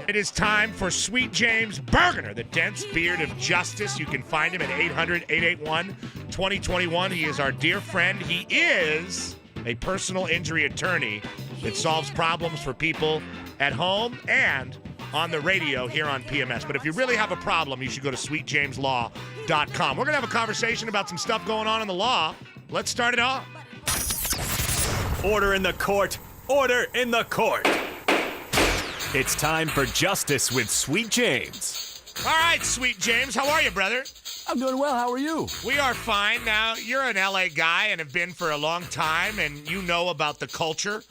It is time for Sweet James Bergener, the dense beard of justice. You can find him at 800-881-2021. He is our dear friend. He is a personal injury attorney that solves problems for people at home and on the radio here on PMS. But if you really have a problem, you should go to sweetjameslaw.com. We're going to have a conversation about some stuff going on in the law. Let's start it off. Order in the court. Order in the court. It's time for Justice with Sweet James. All right, Sweet James. How are you, brother? I'm doing well. How are you? We are fine. Now, you're an LA guy and have been for a long time, and you know about the culture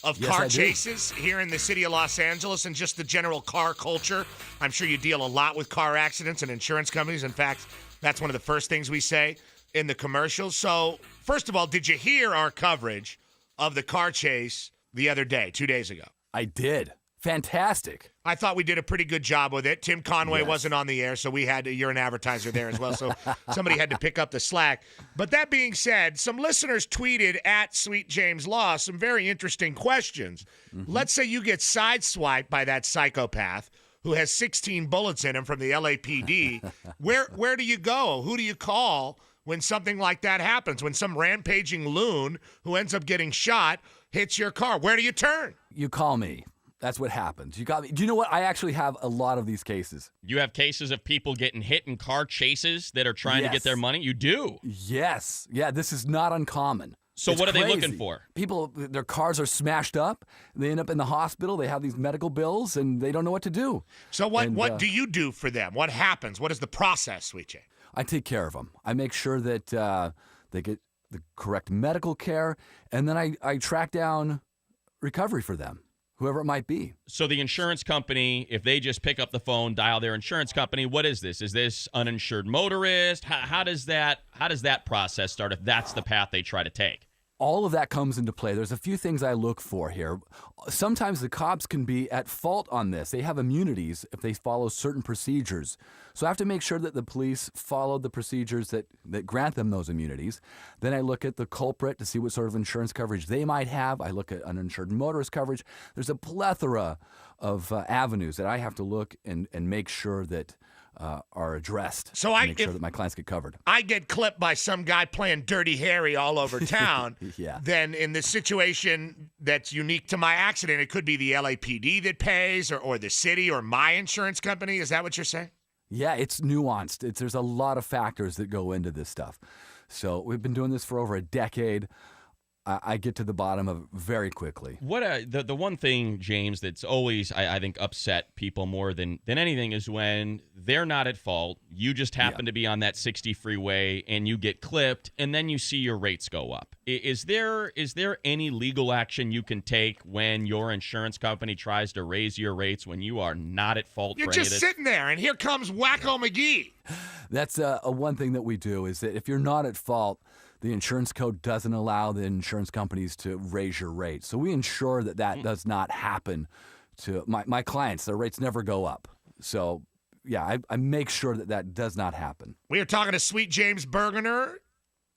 of car chases here in the city of Los Angeles and just the general car culture. I'm sure you deal a lot with car accidents and insurance companies. In fact, that's one of the first things we say in the commercials. So, first of all, did you hear our coverage of the car chase the other day, 2 days ago? I did. Fantastic. I thought we did a pretty good job with it. Tim Conway wasn't on the air, so you're an advertiser there as well, so somebody had to pick up the slack. But that being said, some listeners tweeted at Sweet James Law some very interesting questions. Mm-hmm. Let's say you get sideswiped by that psychopath who has 16 bullets in him from the LAPD. Where do you go? Who do you call when something like that happens? When some rampaging loon who ends up getting shot hits your car, where do you turn? You call me. That's what happens. You got me. Do you know what? I actually have a lot of these cases. You have cases of people getting hit in car chases that are trying to get their money? You do? Yes. Yeah, this is not uncommon. So what are they looking for? People, their cars are smashed up. They end up in the hospital. They have these medical bills, and they don't know what to do. So what do you do for them? What happens? What is the process, Sweet Jay? I take care of them. I make sure that they get the correct medical care, and then I track down recovery for them, whoever it might be. So the insurance company, if they just pick up the phone, dial their insurance company, what is this? Is this uninsured motorist? How does that process start if that's the path they try to take? All of that comes into play. There's a few things I look for here. Sometimes the cops can be at fault on this. They have immunities if they follow certain procedures. So I have to make sure that the police follow the procedures that grant them those immunities. Then I look at the culprit to see what sort of insurance coverage they might have. I look at uninsured motorist coverage. There's a plethora of avenues that I have to look and make sure that are addressed. So make sure that my clients get covered. I get clipped by some guy playing Dirty Harry all over town. Then in the situation that's unique to my accident, it could be the LAPD that pays or the city or my insurance company. Is that what you're saying? Yeah, it's nuanced. There's a lot of factors that go into this stuff. So we've been doing this for over a decade. I get to the bottom of it very quickly. What the one thing, James, that's always, I think, upset people more than anything is when they're not at fault. You just happen to be on that 60 freeway and you get clipped, and then you see your rates go up. Is there any legal action you can take when your insurance company tries to raise your rates when you are not at fault You're for any of just this? sitting there, and here comes Wacko McGee. That's a one thing that we do is that if you're not at fault, the insurance code doesn't allow the insurance companies to raise your rates. So we ensure that does not happen to my clients. Their rates never go up. So, yeah, I make sure that does not happen. We are talking to Sweet James Bergener.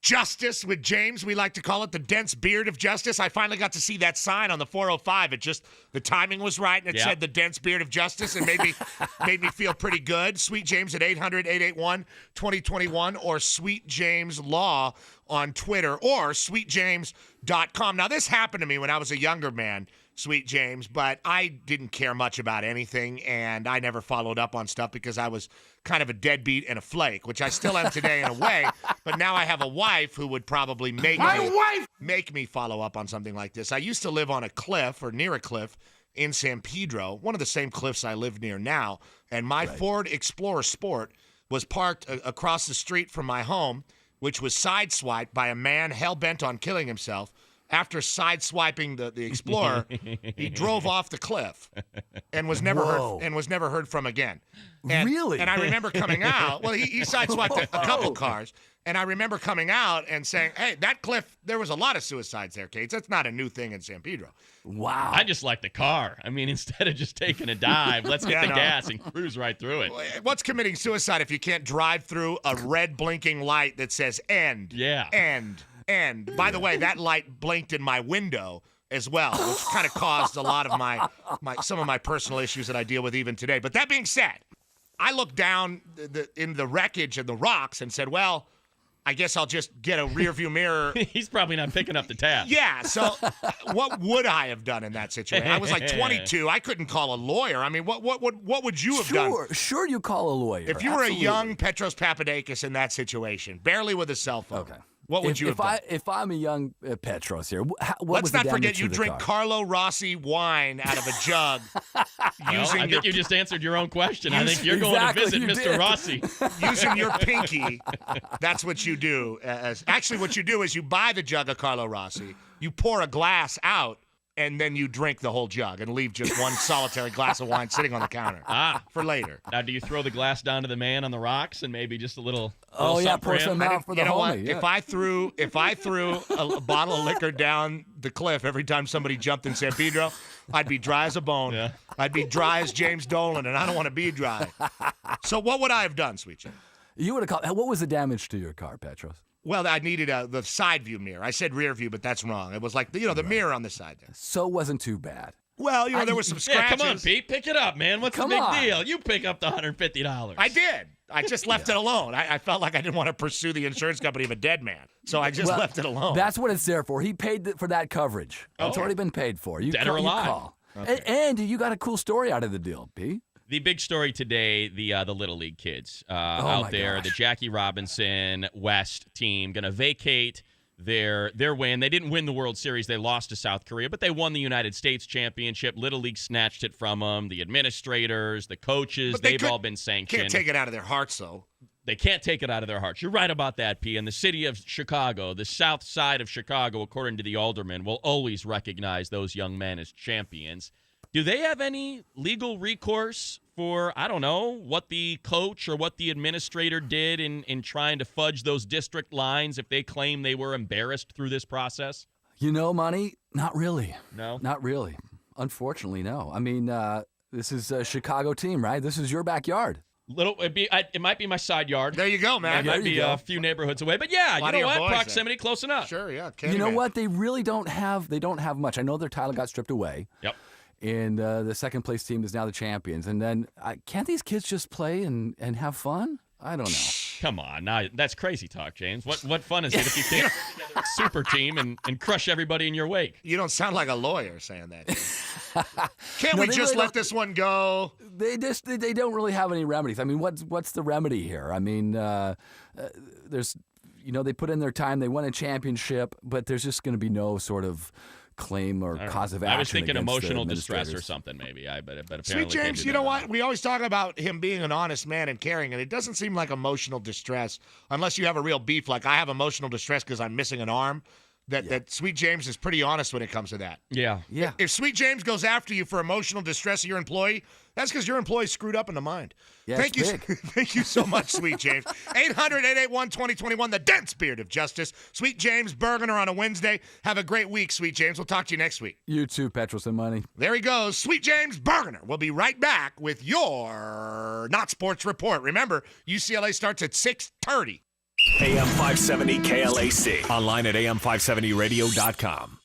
Justice with James, we like to call it the dense beard of justice. I finally got to see that sign on the 405. The timing was right, and it said the dense beard of justice, and made me feel pretty good. Sweet James at 800-881-2021 or Sweet James Law on Twitter or sweetjames.com. Now, this happened to me when I was a younger man, Sweet James, but I didn't care much about anything, and I never followed up on stuff because I was kind of a deadbeat and a flake, which I still am today in a way, but now I have a wife who would probably make me follow up on something like this. I used to live on a cliff or near a cliff in San Pedro, one of the same cliffs I live near now, and my Ford Explorer Sport was parked across the street from my home, which was sideswiped by a man hell-bent on killing himself. After sideswiping the Explorer, he drove off the cliff and was never heard from again. And, really? And I remember coming out. Well, he sideswiped a couple cars, and I remember coming out and saying, "Hey, that cliff. There was a lot of suicides there, Kate. That's not a new thing in San Pedro." Wow. I just like the car. I mean, instead of just taking a dive, let's get the gas and cruise right through it. What's committing suicide if you can't drive through a red blinking light that says "end"? Yeah. End. And by the way, that light blinked in my window as well, which kind of caused a lot of some of my personal issues that I deal with even today. But that being said, I looked down in the wreckage and the rocks and said, well, I guess I'll just get a rear view mirror. He's probably not picking up the tab. Yeah, so what would I have done in that situation? I was like 22. I couldn't call a lawyer. I mean, what would you have done? Sure, you call a lawyer. If you were a young Petros Papadakis in that situation, barely with a cell phone, Okay. what would you have done? If I'm a young Petros here, what Let's was the not forget damage you to the drink car? Carlo Rossi wine out of a jug. I think you just answered your own question. I think you're going to visit Mr. Rossi. Using your pinky, that's what you do. Actually, what you do is you buy the jug of Carlo Rossi, you pour a glass out, and then you drink the whole jug and leave just one solitary glass of wine sitting on the counter for later. Now, do you throw the glass down to the man on the rocks and maybe just a little? Oh yeah, something pour for him? some out for the You know homie. what? Yeah. If I threw a bottle of liquor down the cliff every time somebody jumped in San Pedro, I'd be dry as a bone. Yeah. I'd be dry as James Dolan, and I don't want to be dry. So what would I have done, Sweet Jim? You would have called. What was the damage to your car, Petros? Well, I needed the side view mirror. I said rear view, but that's wrong. It was like the mirror on the side there. So it wasn't too bad. Well, there was some Yeah, scratches. come on, Pete. Pick it up, man. What's Come the big on. deal? You pick up the $150. I did. I just left it alone. I felt like I didn't want to pursue the insurance company of a dead man, so I just left it alone. That's what it's there for. He paid for that coverage. It's Okay. already been paid for. You Dead or you alive. call. Okay. And you got a cool story out of the deal, P. The big story today, the Little League kids my out there, gosh. the Jackie Robinson West team, going to vacate their win. They didn't win the World Series. They lost to South Korea, but they won the United States Championship. Little League snatched it from them. The administrators, the coaches, But they've all been sanctioned. Can't take it out of their hearts, though. They can't take it out of their hearts. You're right about that, P. And the city of Chicago, the south side of Chicago, according to the alderman, will always recognize those young men as champions. Do they have any legal recourse for, I don't know, what the coach or what the administrator did in trying to fudge those district lines if they claim they were embarrassed through this process? You know, Money, not really. No? Not really. Unfortunately, no. I mean, this is a Chicago team, right? This is your backyard. It might be my side yard. There you go, man. It might be a few neighborhoods away. But yeah, Lot you of know your what? boys Proximity close enough. Sure, yeah. You know Candyman. what? They really don't have much. I know their title got stripped away. Yep. And the second place team is now the champions. And then can't these kids just play and have fun? I don't know. Come on, now that's crazy talk, James. What fun is it if you can't put together a super team and crush everybody in your wake? You don't sound like a lawyer saying that. Can't No, we they just really let don't- this one go? They don't really have any remedies. I mean, what's the remedy here? I mean, there's they put in their time. They won a championship, but there's just going to be no sort of claim or cause of action. I was thinking against the emotional distress or administrators. something, maybe. But apparently Sweet can't James, do you that know now. what? We always talk about him being an honest man and caring, and it doesn't seem like emotional distress unless you have a real beef. Like I have emotional distress because I'm missing an arm. That Sweet James is pretty honest when it comes to that. Yeah. Yeah. If Sweet James goes after you for emotional distress of your employee, that's because your employee's screwed up in the mind. Yeah, Thank you, it's big. thank you so much, Sweet James. 800-881-2021, the dense beard of justice. Sweet James Bergener on a Wednesday. Have a great week, Sweet James. We'll talk to you next week. You too, Petros and Money. There he goes, Sweet James Bergener. We'll be right back with your Not Sports Report. Remember, UCLA starts at 6:30. AM 570 KLAC. Online at am570radio.com.